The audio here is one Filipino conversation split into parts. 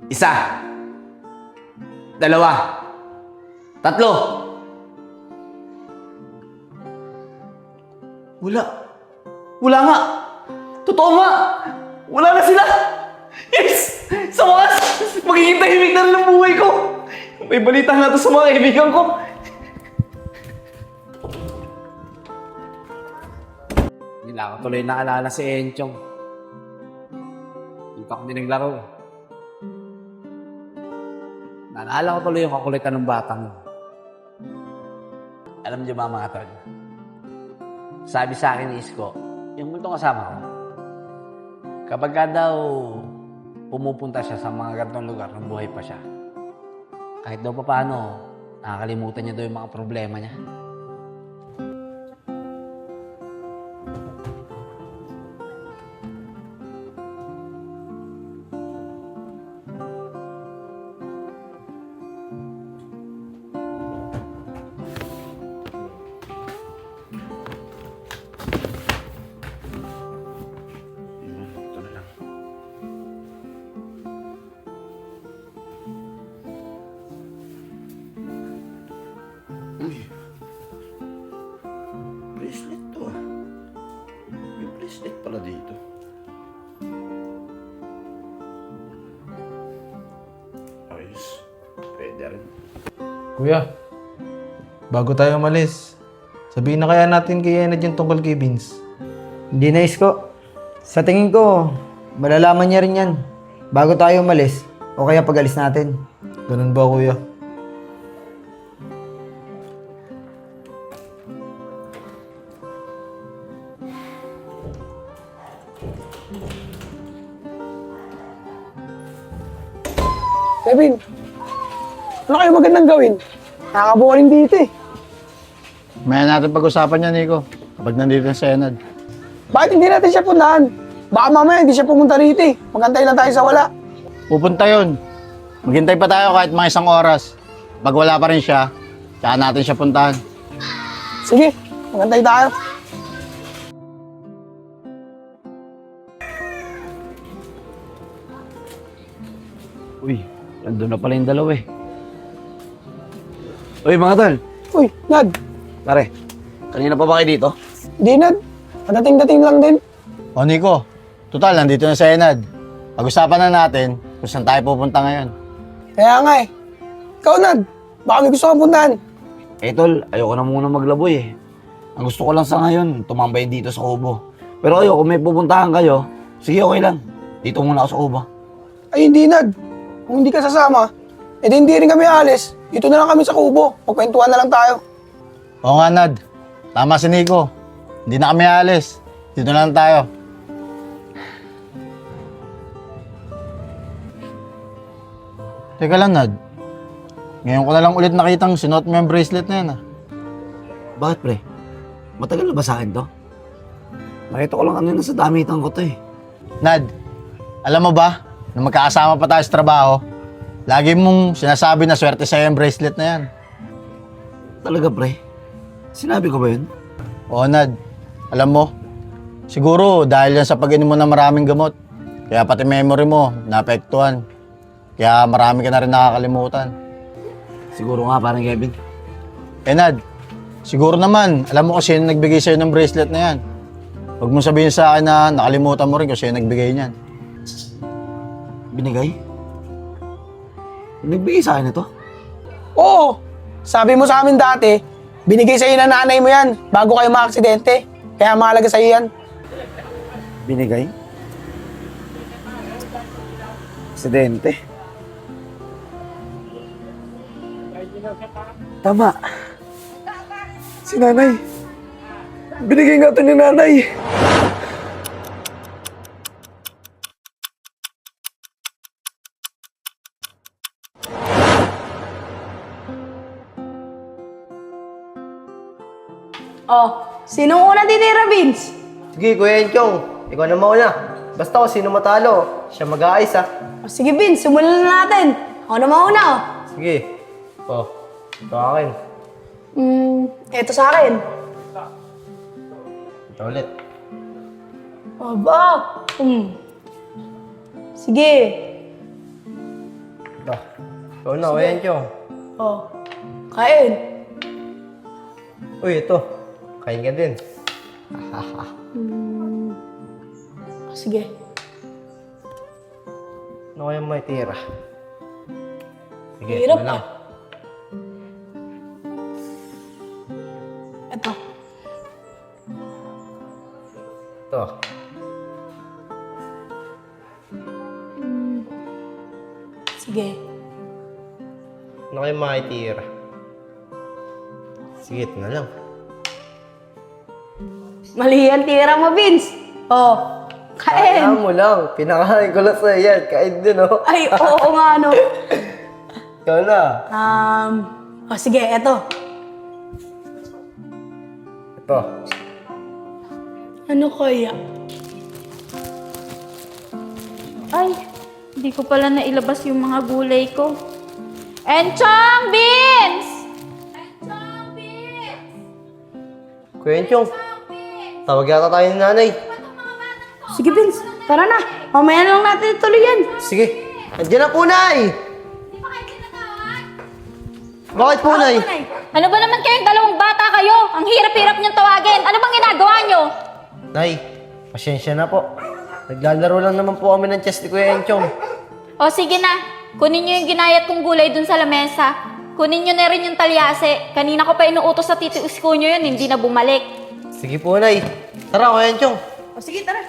1, 2, 3. Wala. Wala nga. Totoo nga. Wala na sila. Yes! Sa wakas, magiging tahimik na rin ang buhay ko. May balita nga to sa mga kaibigan ko. Hindi na ako tuloy naalala si Enchong. Dito kami naglaro. Naalala ko tuloy yung kakulitan ng batang yun. Alam niyo ba mga tol? Sabi sa akin ni Isko, yung multong kasama ko, kapag ka daw pumupunta siya sa mga ganitong lugar nung buhay pa siya, kahit daw pa paano, nakakalimutan niya daw yung mga problema niya. Ito na lang. Uy. Bracelet to ah. May bracelet pala dito. Ayos. Pwede rin. Kuya, bago tayo umalis, sabihin na kaya natin kay Enad yung tungkol kay Vince. Hindi na, Isko. Sa tingin ko, malalaman niya rin yan bago tayo umalis o kaya pag-alis natin. Ganun ba, kuya? Kevin, ano kayo magandang gawin? Nakakaboring dito eh. Maya natin pag-usapan yan, Nico. Kapag nandito na si Enad. Bakit hindi natin siya puntahan? Baka mamaya hindi siya pumunta rito eh. Magantay lang tayo sa wala. Pupunta yun. Maghintay pa tayo kahit mga 1 oras. Pag wala pa rin siya, tsaka natin siya puntahan. Sige, magantay tayo. Uy, nandun na pala yung dalawa eh. Uy mga tol, Uy, Nad. pare, kanina pa ba kayo dito? Di Nad. Padating-dating lang din. O Nico, total, nandito na si Enad. Pag-usapan na natin kung saan tayo pupunta ngayon. Kaya nga eh. Ikaw, Nad. Baka may gusto kang puntahan. Eh tol, ayoko na muna maglaboy eh. Ang gusto ko lang sa ngayon, tumambay dito sa Kubo. Pero kayo, kung may pupuntahan kayo, sige okay lang. Dito muna ako sa Kubo. Ay, hindi, Nad. Kung hindi ka sasama, edi hindi rin kami alis. Dito na lang kami sa kubo. Magkwentuhan na lang tayo. Oo nga, Nad. Tama si Nico. Hindi na kami alis. Dito na lang tayo. Teka lang, Nad. Ngayon ko na lang ulit nakitang sinuot mo yung bracelet na yan, ah. Bakit pre? Matagal na ba sa akin to? Nakita ko lang kanina sa damitan ko to eh. Nad, alam mo ba, na magkakasama pa tayo sa trabaho, lagi mong sinasabi na swerte sa'yo yung bracelet na yan. Talaga pre? Sinabi ko ba yun? Oo, Nad. Alam mo, siguro dahil yan sa pag-inom mo ng maraming gamot, kaya pati memory mo naapektuhan. Kaya marami ka na rin nakakalimutan. Siguro nga parang Kevin. Eh, Nad, siguro naman, alam mo kung sino nagbigay sa'yo ng bracelet na yan. Huwag mo sabihin sa akin na nakalimutan mo rin kung sino nagbigay niyan. Binigay? Nagbigay sa akin ito? Oo. Sabi mo sa amin dati, binigay sa'yo ng nanay mo yan bago kayo maaksidente. Kaya mahalaga sa'yo yan. Binigay? Aksidente. Tama. Si nanay. Binigay nga ito ni nanay. Oh, sinong una titira, Vince? Sige, Kuya Enchong. Ikaw na mauna. Basta kung sino matalo, siya mag-aayos ah. Oh, sige, Vince, simulan na natin. Ako na mauna, oh. Sige. Oh, ito akin. Eto sa akin. Ito ulit. Aba. Sige. Ikaw na, Kuya Enchong. Oh, kain. Uy, ito. Kain ka din. Sige. Ano kaya may tira? Sige, Hirap ito na lang. Ito. Ito. Sige. Ano kaya may tira? Sige, ito na lang. Mali yan tira mo, Vince. Oh, Kaya kain. mo lang. Pinakain ko lang sa'yo yan. Kain din, oh. Ay, oo nga, no. Ikaw na. Sige, eto. Ito. Ano kaya? Ay, hindi ko pala nailabas yung mga gulay ko. Enchong Beans! Enchong Beans! Kuya Enchong, tawag yata tayo ni nanay. Sige, Vince. Tara na. Mamaya na lang natin ituloy yan. Sige. Andiyan na po, Nay. Bakit po, Nay? Ano ba naman kayong dalawang bata kayo? Ang hirap-hirap niyong tawagin. Ano bang ginagawa niyo? Nay, pasensya na po. Naglalaro lang naman po kami ng chess ni Kuya Enchong. O sige na, kunin niyo yung ginayat kong gulay dun sa lamesa. Kunin niyo na rin yung talyase. Kanina ko pa inuutos sa titi Usko niyo yun, hindi na bumalik. Sige po, Nay. Tara, Kuya Enchong. O sige, tara.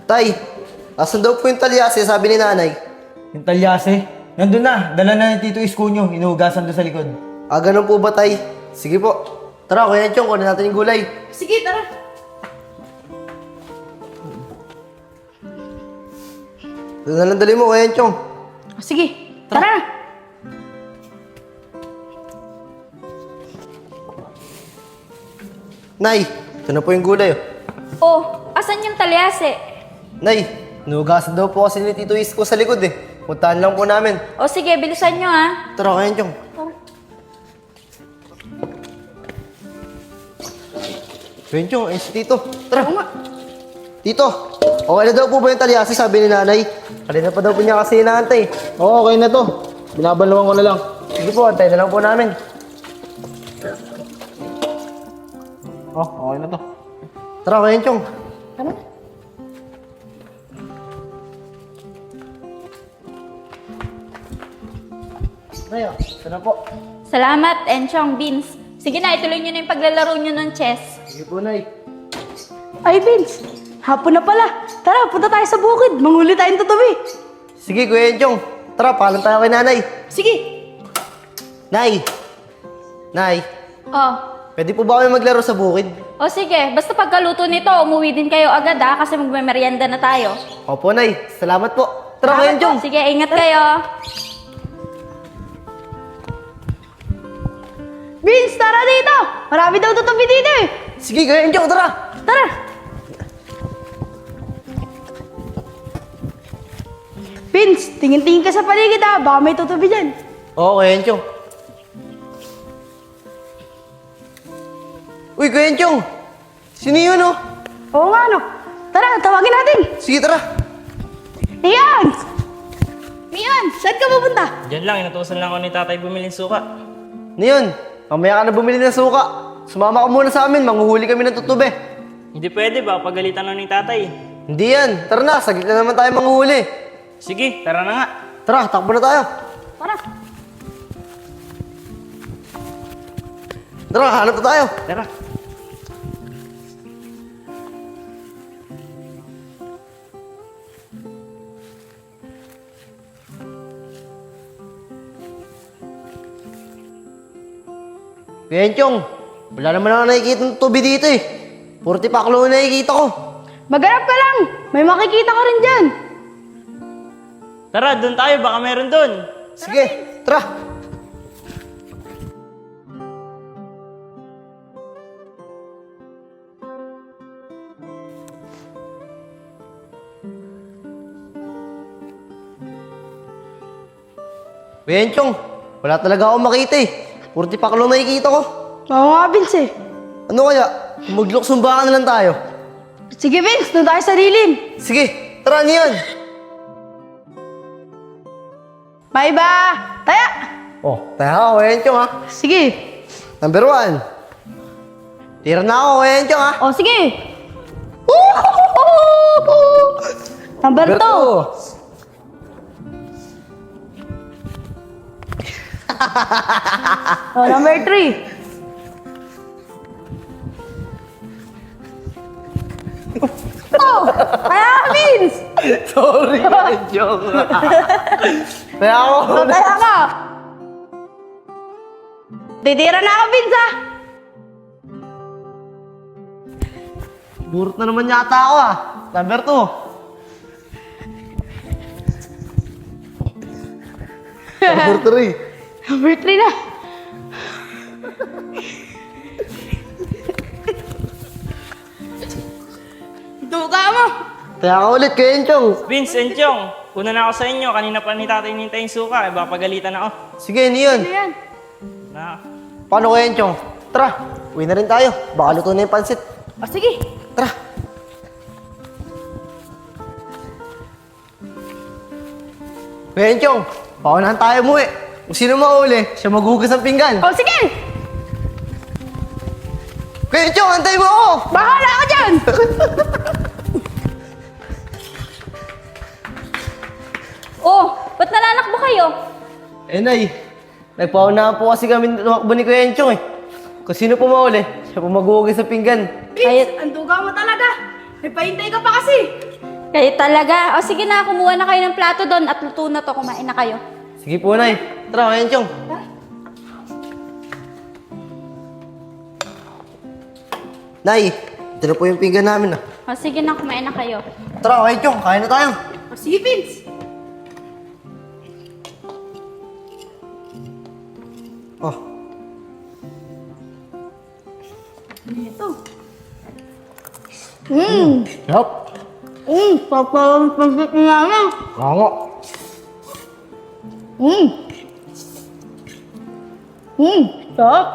Tay, asan daw po yung talyase, sabi ni nanay? Yung talyase, nandun na. Dala na ni Tito Isko nyo. Inuhugasan doon sa likod. Ah, ganun po ba, Tay? Sige po. Tara, Kuya Enchong, kunin natin yung gulay. Sige, tara. Doon na lang dali mo, Kuya Enchong. O sige, tara na. Nay, ito na po yung gulay, oh. Oh, asan yung talyase? Nay, inuhugasan daw po kasi ni Tito Isko sa likod, eh. Puntahan lang po namin. O sige, bilisan niyo ha. Tara, Kuya Enchong. Kuya Enchong, ayun si Tito. Tara. Tito, okay na daw po ba yung talyasi, sabi ni nanay? Kanina pa daw po niya kasi inaantay. Oo, okay na to. Binabalawang ko na lang. Sige po, antay na lang po namin. Oh, okay na to. Tara, Kuya Enchong. Tara. Nay, oh, ito na po. Salamat, Enchong Beans. Sige na, ituloy niyo na yung paglalaro niyo ng chess. Sige po, Nay. Ay, Vince. Hapon na pala. Tara, punta tayo sa bukid. Manguli tayong tutubi. Sige, Kuya Enchong. Tara, paalam tayo kay nanay. Sige. Nay! Nay, Oh, pwede po ba kami maglaro sa bukid? o sige, basta pagkaluto nito, umuwi din kayo agad ha, kasi magmemeryenda na tayo. Opo, Nay. Salamat po. Tara, Kuya Enchong. Sige, ingat kayo. Vince, tara dito. Marami daw tutubi dito eh. Sige, Kuya Enchong, tara. Tara. Vince, tingin-tingin ka sa paligid ha. Baka may tutubi dyan. Oo, Kuya Enchong. Uy, Kuya Enchong. Sino yun, oh? Oo nga no. Tara, tawagin natin. Sige, tara. Ian! Ian, saan ka pupunta? Diyan lang, inutusan lang ako ni tatay bumili ng suka. Niyon, mamaya ka na bumili ng suka. Sumama ka muna sa amin, manghuhuli kami ng tutube. Hindi pwede ba, pagalitan na ni tatay. Hindi yan. Tara na, saglit na naman tayo manghuhuli. Sige, tara na nga. Tara, takbo na tayo. Tara. Tara, hanap na tayo. Tara. Kuya Enchong, wala naman ako nakikita ng tubi dito eh. Puro tipaklo na nakikita ko. Maghanap ka lang. May makikita ka rin dyan. Tara, doon tayo, baka meron doon. Sige, tara. Kuya Enchong, wala talaga akong makita eh. Puro tipaklo na nakikita ko. Oo nga, Vince eh. Ano kaya? Magluksumbakan na lang tayo. Sige, Vince. Doon tayo sa lilim. Sige, tara. tara, ano yun? Bye ba? Taya! Oh, tayo ako, Kuya Enchong ha. Sige. Number 1. Tira na ako, Kuya Enchong ha. O, sige. Number 2. O, number 3. Oh, kaya Vince! Sorry, Kuya Enchong. Tayo ako. O, taya ka. Titira na ako, Vince, ha? Burot na naman yata ako ah. Number 2. Number 3. Number 3 na. Duga mo. Tayo ako ulit, Kuya Enchong. Vince and Chong, una na ako sa inyo. Kanina pa ni tatay nintay yung suka. Eh, baka pagalitan ako. Sige, ano yun? Ayan. Na. Paano, Kuya Enchong? Tara, uwi na rin tayo. Baka luto na yung pansit. O, sige. Tara. Kuya Enchong, paunahan tayo mo eh. Kung sino mauli, siya maghugas ng pinggan. O, sige. Kuya Enchong, antay mo ako! Bahala ako dyan. Oh, ba't nananakbo kayo? Eh, Nay, nagpaunahan po kasi kami tumakbo ni Kuya Enchong eh. Kung sino po mauli, siya po maghugas ng pinggan. Vince, ang duga mo talaga. May pahintay ka pa kasi. Kayo talaga. O sige na, kumuha na kayo ng plato doon at luto na to. Kumain na kayo. Sige po, Nay. Tara, Kuya Enchong. Nay, ito na po yung pinggan namin ah. O sige na, kumain na kayo. Tara, Kuya Enchong, kain na tayo. O, sige, Vince. Oh, Ito. yup. Papalang pansit ni Nana. Nga. Sarap.